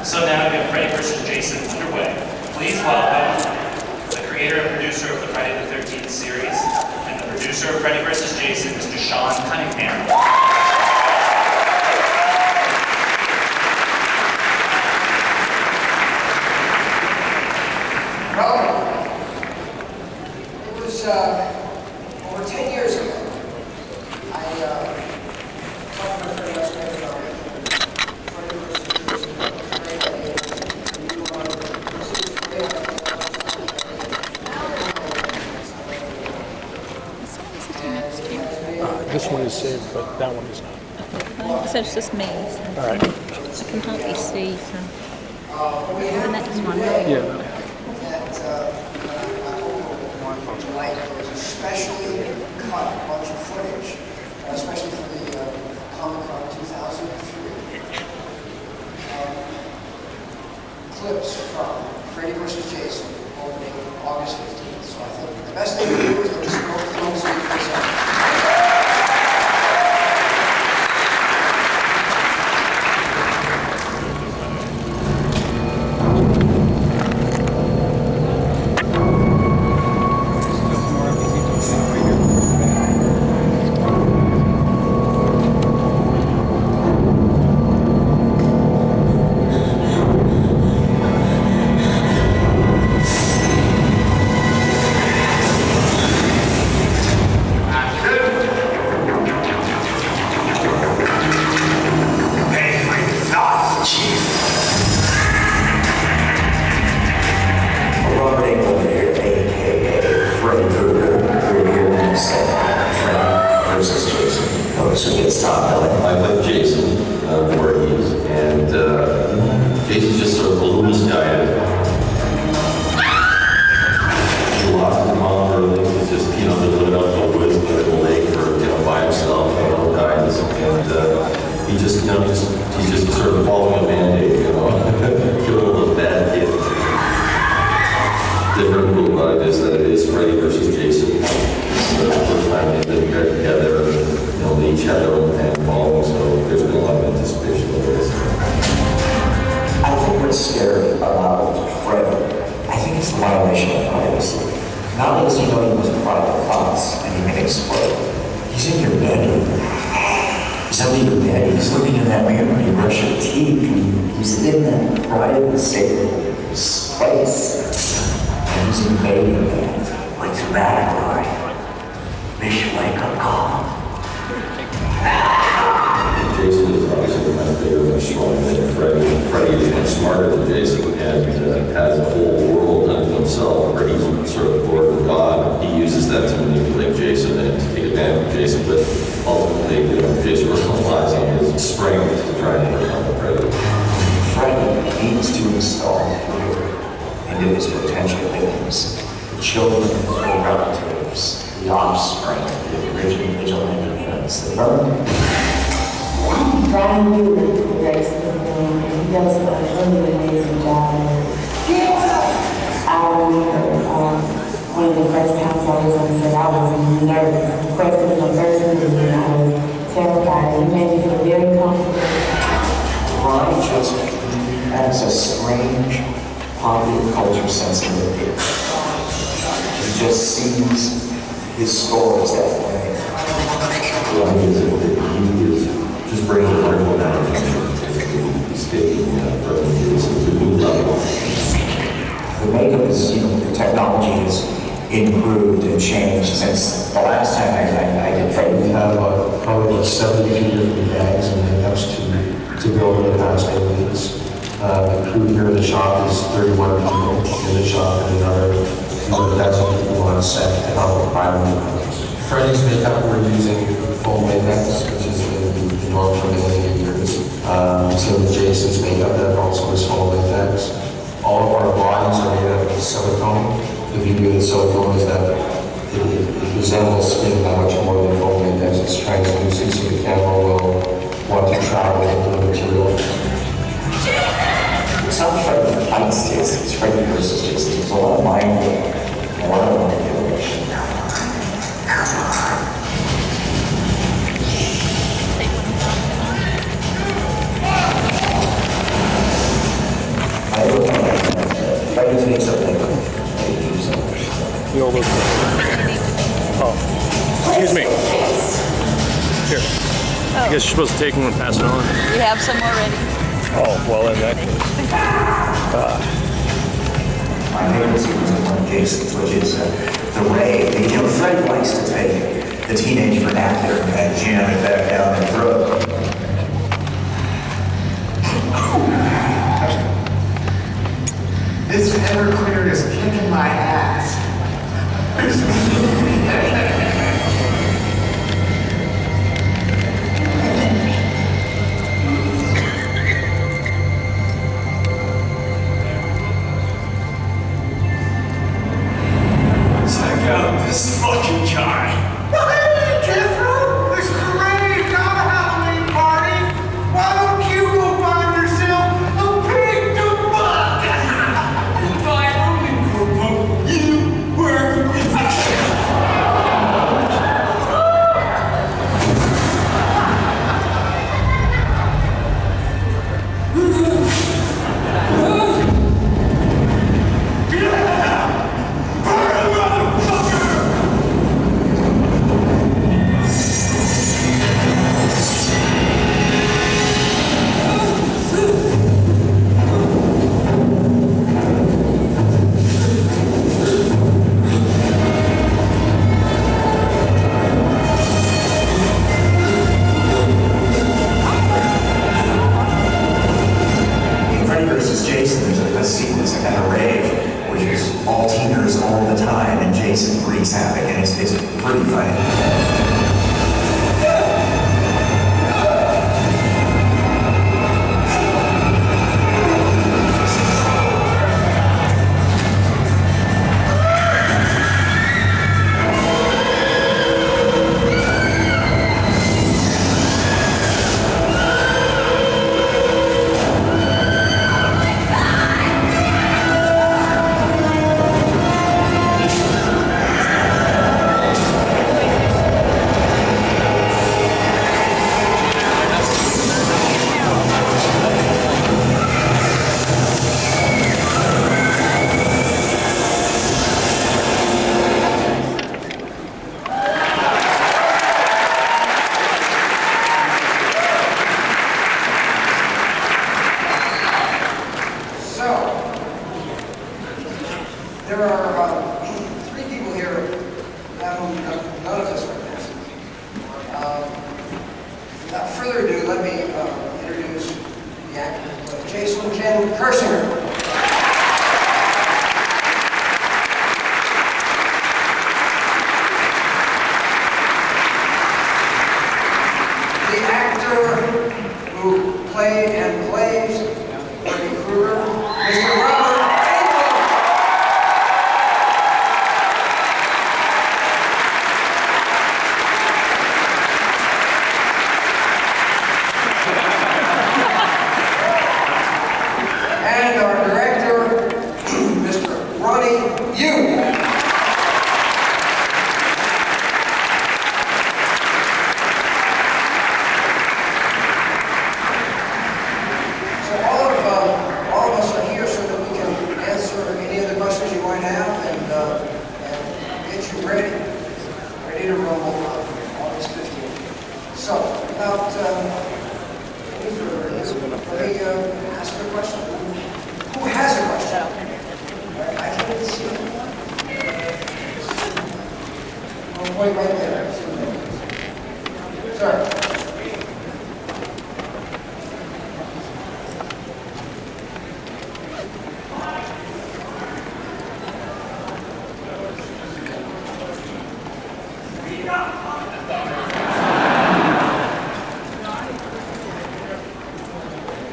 So now we have Freddy vs. Jason underway. Please welcome the creator and producer of the Friday the 13th series and the producer of Freddy vs. Jason, Mr. Sean Cunningham. Well, it was over 10 years ago. I talked to Freddy yesterday about Freddy vs. Jason. This one is saved, but that one is not. Okay. So it's just me. So All right. I can hardly see. So the next one. Yeah. It was a specially cut bunch of footage, especially for the Comic-Con 2003. Clips from Freddy vs. Jason opening August 15th. So I think the best thing to do is let us go to the film scene for a second. Robert Englund here, a.k.a. Freddy Krueger. We're here in the set, Freddy vs. Jason. Notice we get stopped by I play Jason, Voorhees, and Jason's just sort of a little misguided. He lost his mom early. He's just, living out in the woods, in the lake, or by himself, no guidance, and he just, he's just sort of following a band-aid, killing all those bad kids. Different cool about it is that it is Freddy vs. Jason. It's the first time they've been paired together, and they each have their own fan following, so there's been a lot of anticipation over this. I think what's scary about Freddy, I think it's the violation of privacy. Not only does he know he was private thoughts and he can explode, he's in your bedroom. He's under your bed, he's looking in that mirror when you brush your teeth, and he's in that private, sacred space. And he's invading that. What's the matter, boy? Wish wake up call. Jason is obviously much bigger and much stronger than Freddy. Freddy is much smarter than Jason and has a whole world unto himself where he's sort of Lord of God. He uses that to manipulate Jason and to take advantage of Jason, but ultimately, Jason relies on his strength to try and overcome Freddy. Freddy needs to install fear into his potential victims, the children, the relatives, the offspring, the original vigilante units, the burn. Ronny Yu directs the film, and he does a really amazing job. I remember one of the first times I was on set, I was nervous. Of course, it was my first movie, and I was terrified. He made me feel very comfortable. Ronny just has a strange popular culture sensibility. He just sees his stories that way. Ronny is just bringing the wonderful down and escaping from Jason to a new level. The makeup is, the technology has improved and changed since the last time I did Freddy. We have probably about 72 different bags and makeups to build in the past 8 weeks. The crew here in the shop is 31 people in the shop and another 10 people on set to help with filing. Freddy's makeup, we're using full makeups, which is the norm for many years. Same with Jason's makeup, that also is full makeups. All of our bodies are made out of silicone. The beauty of the silicone is that it resembles skin that much more than full makeups. It's translucent, so the camera will want to travel into the material. It's not Freddy that fights Jason, it's Freddy versus Jason. There's a lot of mind game, a lot of manipulation. to make something. The old look. Oh. Excuse me. Here. I guess you're supposed to take one and pass it on. We have some already. Oh, well, in that case. My favorite sequence is one of Jason's, which is the rave. You know, Freddy likes to take the teenage vernacular and jam it back down their throat. This Everclear is kicking my ass. Check out this fucking guy. Hey, Jethro! It's great! Got a Halloween party! Why don't you go find yourself a pig to fuck? If I only could put you where it's In Freddy vs. Jason, there's a sequence at a rave, which is all teeners all the time, and Jason wreaks havoc, and it's pretty funny. There are three people here, none of us are there. Without further ado, let me introduce the actor, Jason Ken Kirzinger. The actor who played and plays Freddy Krueger, Mr. Robert Englund. And our director, Mr. Ronny Yu. So all of us are here so that we can answer any of the questions you might have and get you ready to rumble on August 15th. So without any further ado, let me ask a question. Who has a question? I can't see it. Oh, wait, right there. Sorry.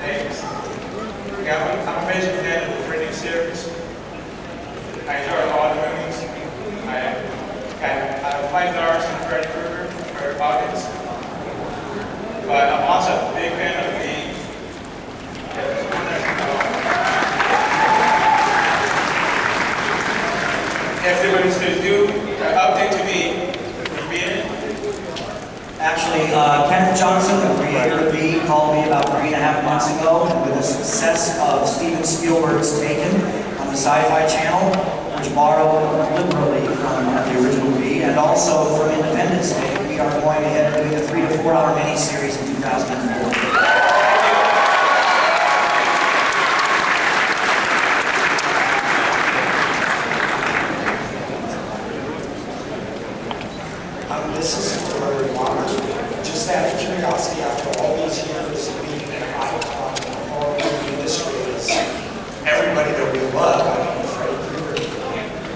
Thanks. Yeah, I'm a major fan of the Freddy series. I enjoy all the movies. I have 5 stars in Freddy Krueger for August. But I'm also a big fan of the if they were to do an update to be read it. Actually, Kenneth Johnson, the creator of V, called me about 3.5 months ago with the success of Steven Spielberg's Taken on the the Sci-Fi Channel, which borrowed liberally from the original B, and also from Independence Day. We are going ahead and doing a 3 to 4 hour miniseries in 2004. This is for Ronny. Just out of curiosity, after all these years being an icon in the horror movie industry, is everybody that we love, I mean, Freddy Krueger,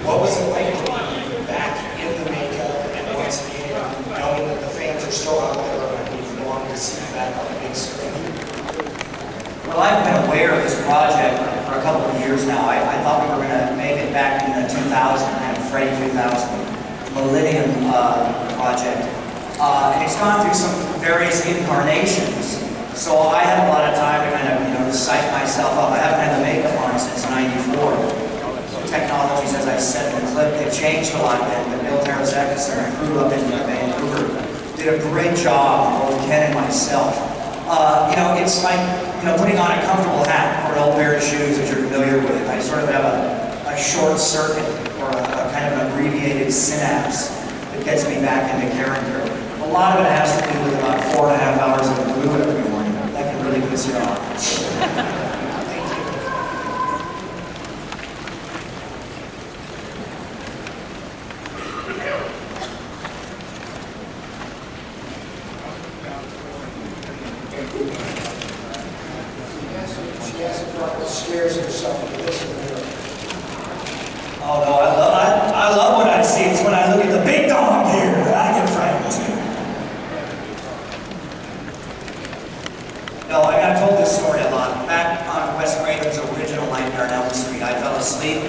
what was it like to be back in the makeup and once again, knowing that the fans are still out there and we've wanted to see you back on the big screen? Well, I've been aware of this project for a couple of years now. I thought we were going to make it back in 2000, and Freddy 2000. Millennium project. And it's gone through some various incarnations. So I had a lot of time to kind of, psych myself up. I haven't had the makeup on since '94. So technologies, as I said in the clip, they've changed a lot. And Bill Tarazekis, who grew up in Vancouver, did a great job, both Ken and myself. It's like, putting on a comfortable hat or an old pair of shoes that you're familiar with. I sort of have a short circuit or a kind of an abbreviated synapse that gets me back into character. A lot of it has to do with about 4.5 hours of fluid every morning. That can really piss you off. She asked what scares herself with this and that. Oh no, I love what I see. It's when I look at the big dog here that I get frightened. No, I've told this story a lot. Back on Wes Craven's original Nightmare on Elm Street, I fell asleep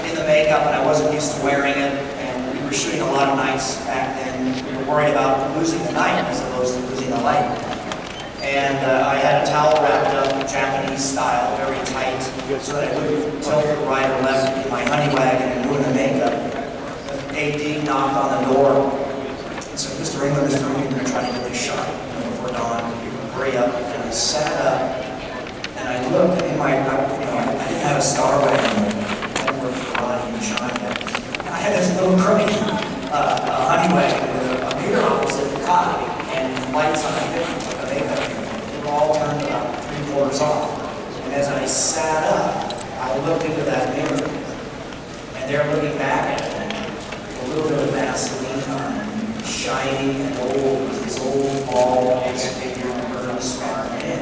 in the makeup and I wasn't used to wearing it. And we were shooting a lot of nights back then. We were worried about losing the night as opposed to losing the light. And I had a towel wrapped up Japanese style, very tight, so that I wouldn't tilt to the right or left in my honey wagon and ruin the makeup. AD knocked on the door and said, Mr. Englund, we're trying to get this shot before dawn. Hurry up. And I sat up and I looked and I didn't have a star wagon. I hadn't worked for Ronny and Sean yet. And I had this little crooked honey wagon with a mirror opposite the cot and lights on the makeup. It all turned about 3/4 off. And as I sat up, I looked into that mirror, and they're looking back at me. A little bit of Vaseline on, shiny and old, with this old bald figure and burn scar in.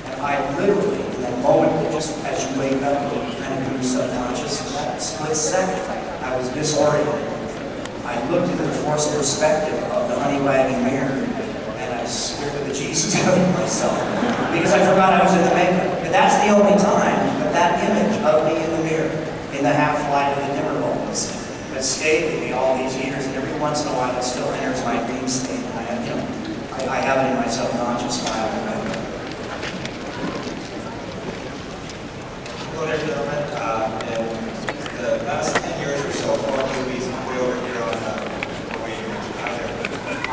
And I literally, in that moment, just as you wake up, kind of do your subconscious, in that split second, I was disoriented. I looked into the forced perspective of the honey wagon mirror, I scared the Jesus out of myself because I forgot I was in the makeup. And that's the only time that that image of me in the mirror in the half light of the dimmer bulbs has stayed with me all these years. And every once in a while it still enters my dream state. And I have it in my subconscious file. Hello there, gentlemen. In the last 10 years or so, horror movies way over here on the way you mentioned out there.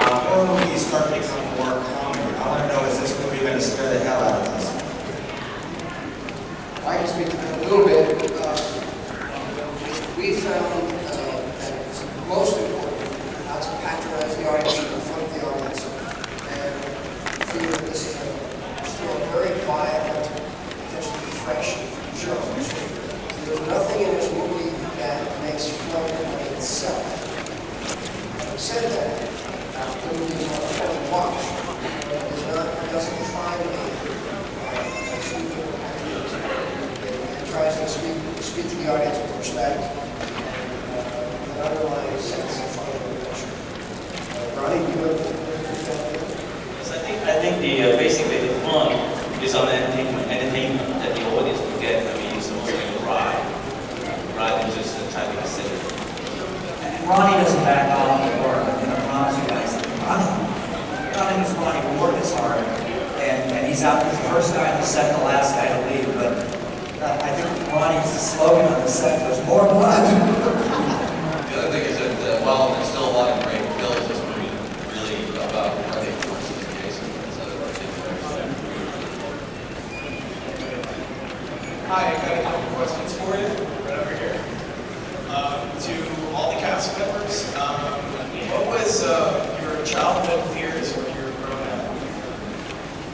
Horror movies start becoming more common. I want to know, is this movie going to scare the hell out of us? I can speak to that a little bit. We found that it's most important not to patronize the audience in front of the audience and feel that this is still a very violent, potentially fresh show. There's nothing in this movie that makes fun of itself. Having said that, the movie is not a fun watch. It doesn't define a stupid activity. It tries to speak to the audience with respect and an underlying sense of fun and adventure. Ronny, do you have Yes, I think basically the fun is on the entertainment that the audience will get. I mean, it's almost like a ride rather than just trying to sit. And Ronny doesn't back off the work. I promise you guys. Ronny was Ronny. We worked this hard, and he's out. He's the first guy on the set, the last guy to leave. But I think Ronny's slogan on the set was more blood. The other thing is that while there's still a lot of great kills, this movie really about Freddy versus Jason. Hi, I got a couple questions for you. was your childhood fears when you were growing up?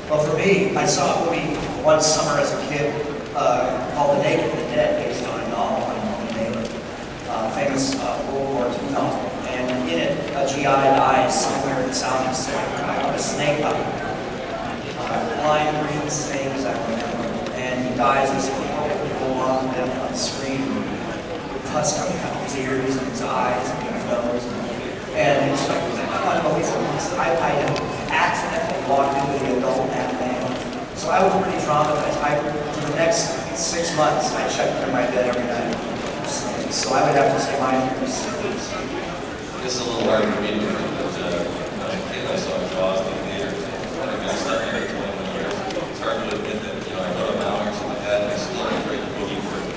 Well, for me, I saw a movie one summer as a kid called The Naked and the Dead, based on a novel by Ronny Yu, famous World War II novel. And in it, a GI dies somewhere in the Southeast on a snake bite. Lime green snake, as I remember. And he dies as a go on the screen. Pus coming out of his ears and his eyes and his nose. And it's like, unbelievable. I had accidentally walked into the adult matinee. So I was pretty traumatized. For the next 6 months, I checked in my bed every night. So I would have to say my fears. It's a little hard for me to believe, but as a kid I saw Jaws in the theater. I've been stuck in it for 21 years. It's hard to admit that, I go to Mount or something like that, and I still have a great boogie for it.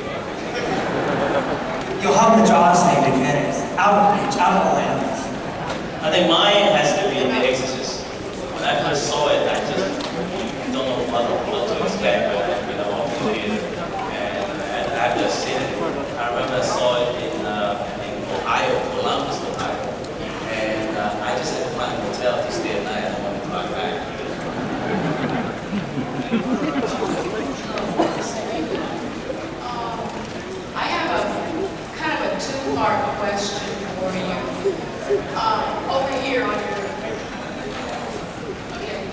You'll hum the Jaws thing to Kenneth. Out of the land. I think mine has to be The Exorcist. When I first saw it, I just don't know what to expect, but off the theater. And I've just seen it. I remember I saw it in Ohio, Columbus, Ohio. And I just had to find a hotel to stay at night. I don't want to drive back. I have a kind of a two-part question for you. Over here on your, okay.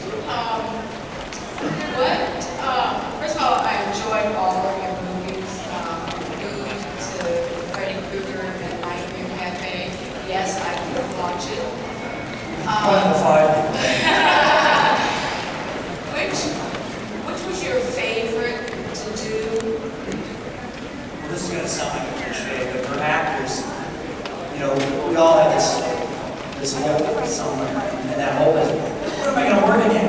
First of all, I enjoyed all of your movies. Moved to Freddy Krueger and Nightmare Cafe. Yes, I did watch it. Which was your favorite to do? Well, this is going to sound like a cliche, but for actors, we all have this hope somewhere, and that hope is, what am I going to work again?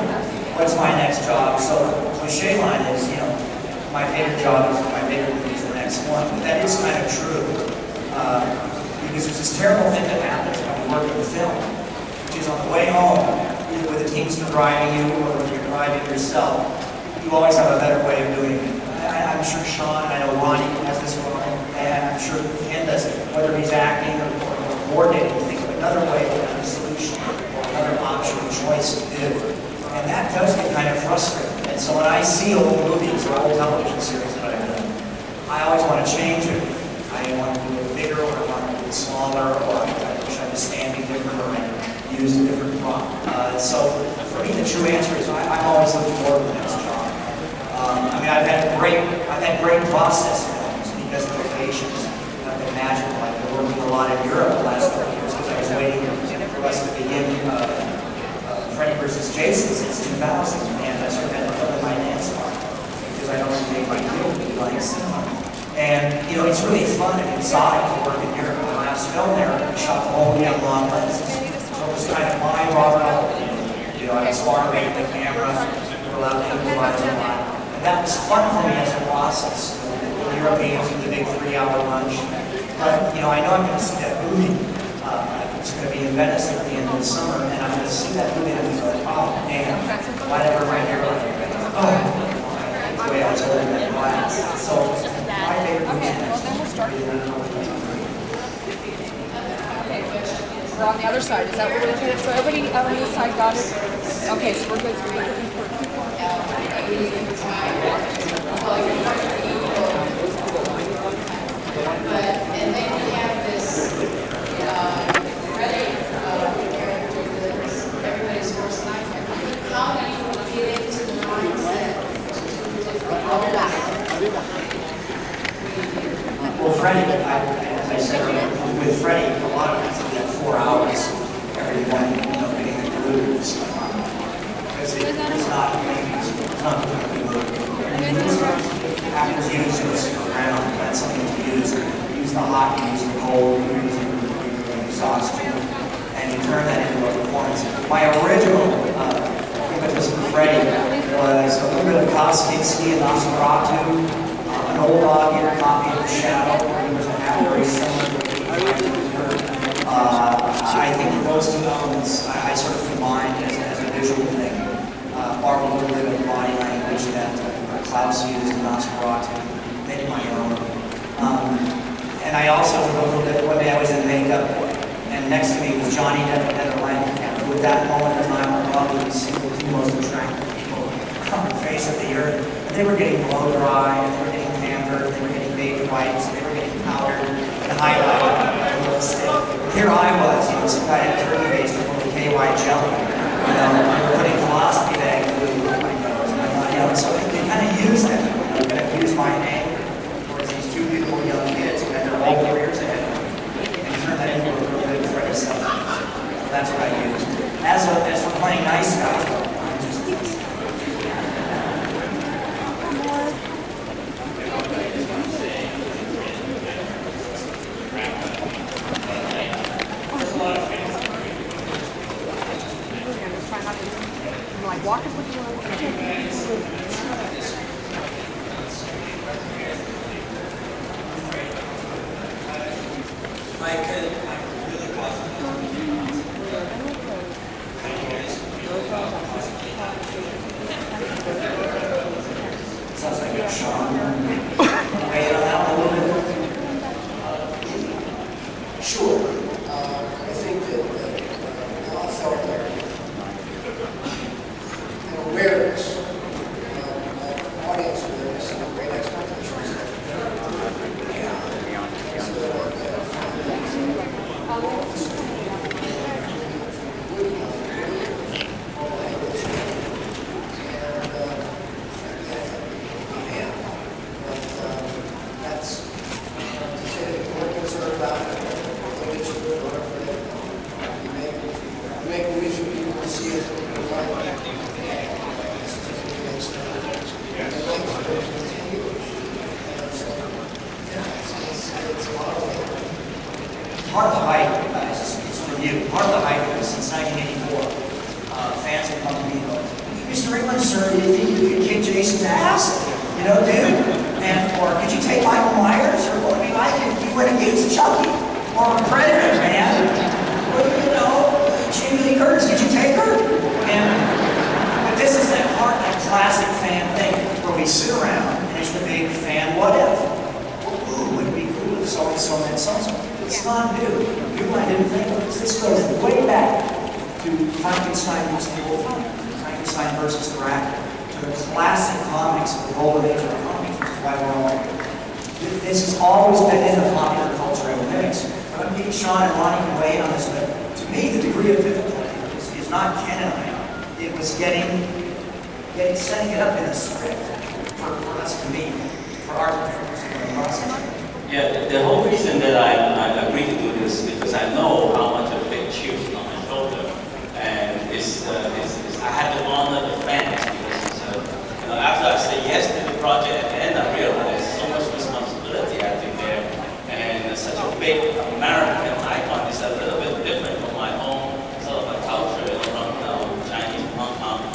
What's my next job? So the cliche line is, my favorite job is my favorite movie is the next one. But that is kind of true, because there's this terrible thing that happens when you work in film, which is on the way home, either with a teamster driving you or when you're driving yourself, you always have a better way of doing it. I'm sure Sean, I know Ronny has this one, and I'm sure Ken does it, whether he's acting or coordinating, think of another way, another solution, or another option or choice to do. And that does get kind of frustrating. And so when I see old movies or old television series that I've done, I always want to change it. I want to do it bigger, or I want to do it smaller, or I wish I was standing different, or I used a different prop. So for me, the true answer is I'm always looking forward to the next job. I've had great process films because of locations. I've been magical. I've been working a lot in Europe the last 4 years because I was waiting for us to begin Freddy vs. Jason since 2000, and I sort of had to fill in my dance part because I don't make my field be like cinema. And it's really fun and exotic to work in Europe. The last film there, I shot the whole thing on long lenses, so it was kind of my Robert Englund. I was far away from the camera, allowed to improvise a lot. And that was fun for me as a process. The Europeans do the big 3-hour lunch. But, I know I'm going to see that movie. It's going to be in Venice at the end of the summer, and I'm going to see that movie and I'm going to go, oh, man, whatever right here, the way I was holding that glass. So, my favorite movie is next. We're on the other side. Is that what we're looking at? So everybody on this side got it? Okay, so we're good. And then we have this Freddy character that's everybody's worst nightmare. How do you get into the mindset to do different roles? Well, Freddy, as I said earlier, with Freddy, a lot of times we have 4 hours every morning, getting the grooves. Because it's not babies, it's not the actors use this around, that's something to use. Use the hot, use the cold, use the exhaustion, and you turn that into a performance. My original impetus for Freddy was a little bit of Kirzinger and Nosferatu, an old dog in a copy of The Shadow, where he was an actor very similar to I think those two elements I sort of combined as a visual thing. Borrowed a little bit of body language that Klaus used in Nosferatu, made it my own. And I also, a little bit, one day I was in makeup, and And next to me was Johnny Depp who at that moment in time were probably the single two most attractive people on the face of the earth. They were getting blow dry, they were getting pampered, they were getting baby wipes, they were getting powdered and highlighted and lipstick. Here I was, some guy at turkey based full of KY jelly, putting philosophy bag glue on my nose. So they kind of used that. They used my anger towards these two beautiful young kids who had their whole careers ahead of them and turned that into a really good Freddy stuff. So that's what I used. As for playing nice guys, I'm just sounds like a Sean. Weigh in on that one a little bit. Sure. I think that I felt an awareness, audience awareness, and great expectations. Part of the hype, it's for you, part of the hype is since 1984, fans have come to me and go, Mr. Englund, sir, do you think you could kick Jason's ass? Dude? Or could you take Michael Myers? Or what would it be like if you went against Chucky? Or Predator, man? Or, Jamie Lee Curtis, could you take her? But this is that part, that classic fan thing, where we sit around and it's the big fan what if? Ooh, would it be cool if so-and-so met so-and-so? It's not new. You and I didn't think of this. This goes way back to Frankenstein versus the Wolf, Frankenstein versus Dracula, to the classic comics of the golden age of comics, which is why we're all here. This has always been in the popular culture of mix. But I'm Sean and Ronnie can weigh in on this, but to me, the degree of difficulty is not canonizing. It was setting it up in the script for us to meet, for our process. Yeah, the whole reason that I agreed to do this is because I know how much of a big chip on my shoulder, and I had to honor the fans because after I said yes to the project, at the end I realized so much responsibility I think there, and such a big American icon is a little bit different from my own sort of a culture from Chinese Hong Kong,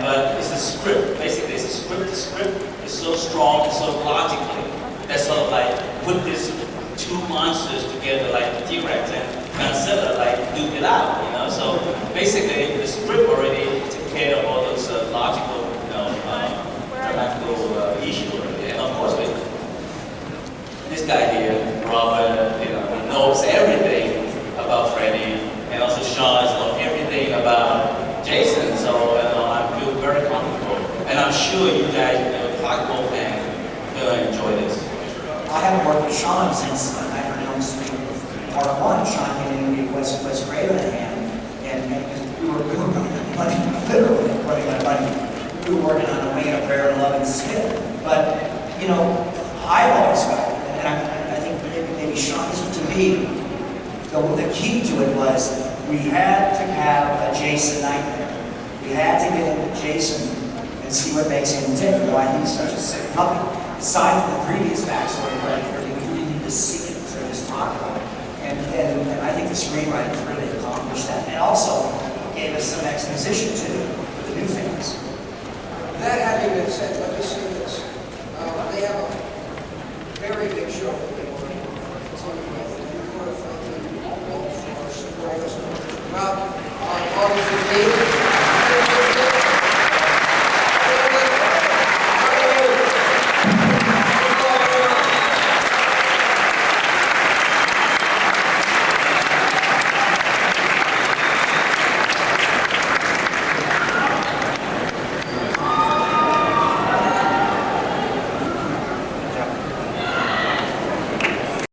but it's a script. Basically, it's a script. The script is so strong and so logical. That's sort of like put these two monsters together like the T-Rex and Godzilla like duke it out, So basically the script already took care of all those logical, dramatical issues already. And of course with this guy here, Robert, knows everything about Freddy, and also Sean knows everything about Jason. So I feel very comfortable, and I'm sure you guys, hardcore fans, will enjoy this. I haven't worked with Sean since Nightmare on Elm Street Part 1. Sean came in and was greater than him, and we were running out of money, literally running out of money. We were working on a Wing and a Prayer and Love and Spit. But, I've always felt, and I think maybe Sean, to me, the key to it was we had to have a Jason nightmare. We had to get into Jason and see what makes him tick, why he's such a sick puppy. Aside from the previous backstory, we really need to see it through this talk about it. And I think the screenwriters really accomplished that. And also gave us some exposition too for the new fans.